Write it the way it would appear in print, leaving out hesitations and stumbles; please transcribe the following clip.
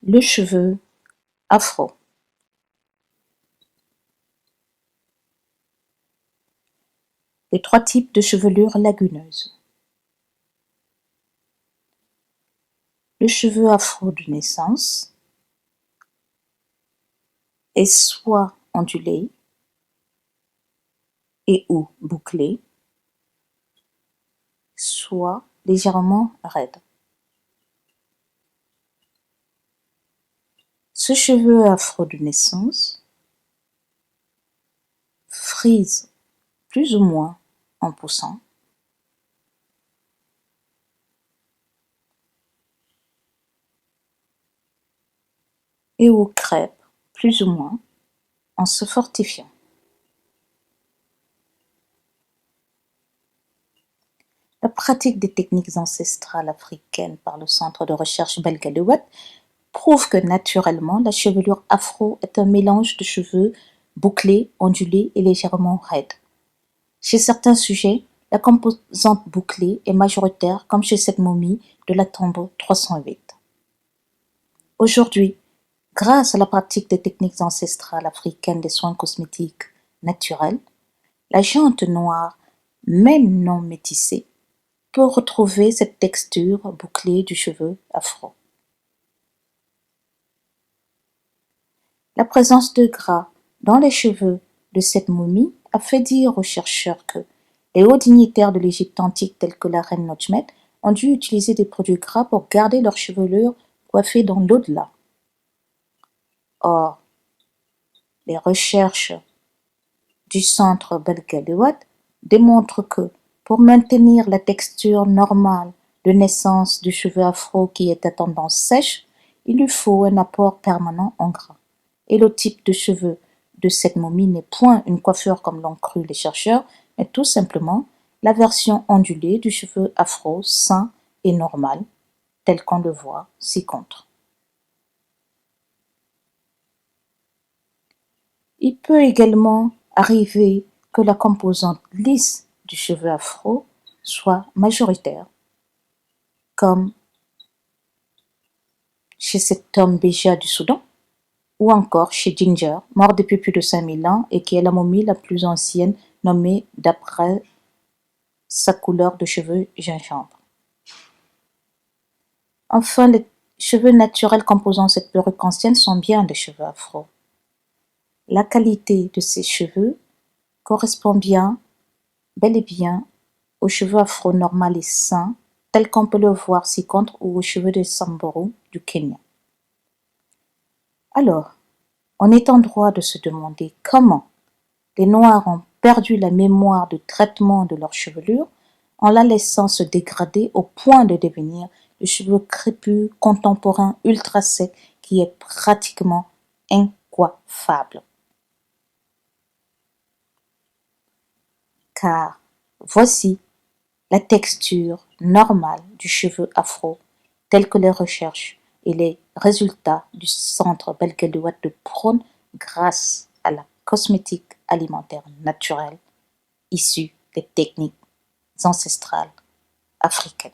Le cheveu afro. Les 3 types de chevelure laguneuse. Le cheveu afro de naissance est soit ondulé et ou bouclé, soit légèrement raide. Ce cheveu afro de naissance frise plus ou moins en poussant et ou crêpe plus ou moins en se fortifiant. La pratique des techniques ancestrales africaines par le Centre de recherche Belgalouet prouve que naturellement la chevelure afro est un mélange de cheveux bouclés, ondulés et légèrement raides. Chez certains sujets, la composante bouclée est majoritaire, comme chez cette momie de la tombe 308. Aujourd'hui, grâce à la pratique des techniques ancestrales africaines des soins cosmétiques naturels, la jante noire, même non métissée, peut retrouver cette texture bouclée du cheveu afro. La présence de gras dans les cheveux de cette momie a fait dire aux chercheurs que les hauts dignitaires de l'Égypte antique tels que la reine Nojmet ont dû utiliser des produits gras pour garder leur chevelure coiffée dans l'au-delà. Or, les recherches du centre Belgalouet démontrent que pour maintenir la texture normale de naissance du cheveu afro qui est à tendance sèche, il lui faut un apport permanent en gras. Et le type de cheveux de cette momie n'est point une coiffure comme l'ont cru les chercheurs, mais tout simplement la version ondulée du cheveu afro sain et normal, tel qu'on le voit ci-contre. Il peut également arriver que la composante lisse du cheveu afro soit majoritaire, comme chez cet homme Béja du Soudan, ou encore chez Ginger, mort depuis plus de 5000 ans et qui est la momie la plus ancienne nommée d'après sa couleur de cheveux gingembre. Enfin, les cheveux naturels composant cette perruque ancienne sont bien des cheveux afro. La qualité de ces cheveux correspond bel et bien aux cheveux afro normal et sains, tels qu'on peut le voir ci-contre, ou aux cheveux de Samburu du Kenya. Alors, on est en droit de se demander comment les Noirs ont perdu la mémoire du traitement de leur chevelure en la laissant se dégrader au point de devenir le cheveu crépus contemporain ultra sec qui est pratiquement incoiffable. Car voici la texture normale du cheveu afro telle que les recherches et les résultats du Centre Belgalouet le prônent grâce à la cosmétique alimentaire naturelle issue des techniques ancestrales africaines.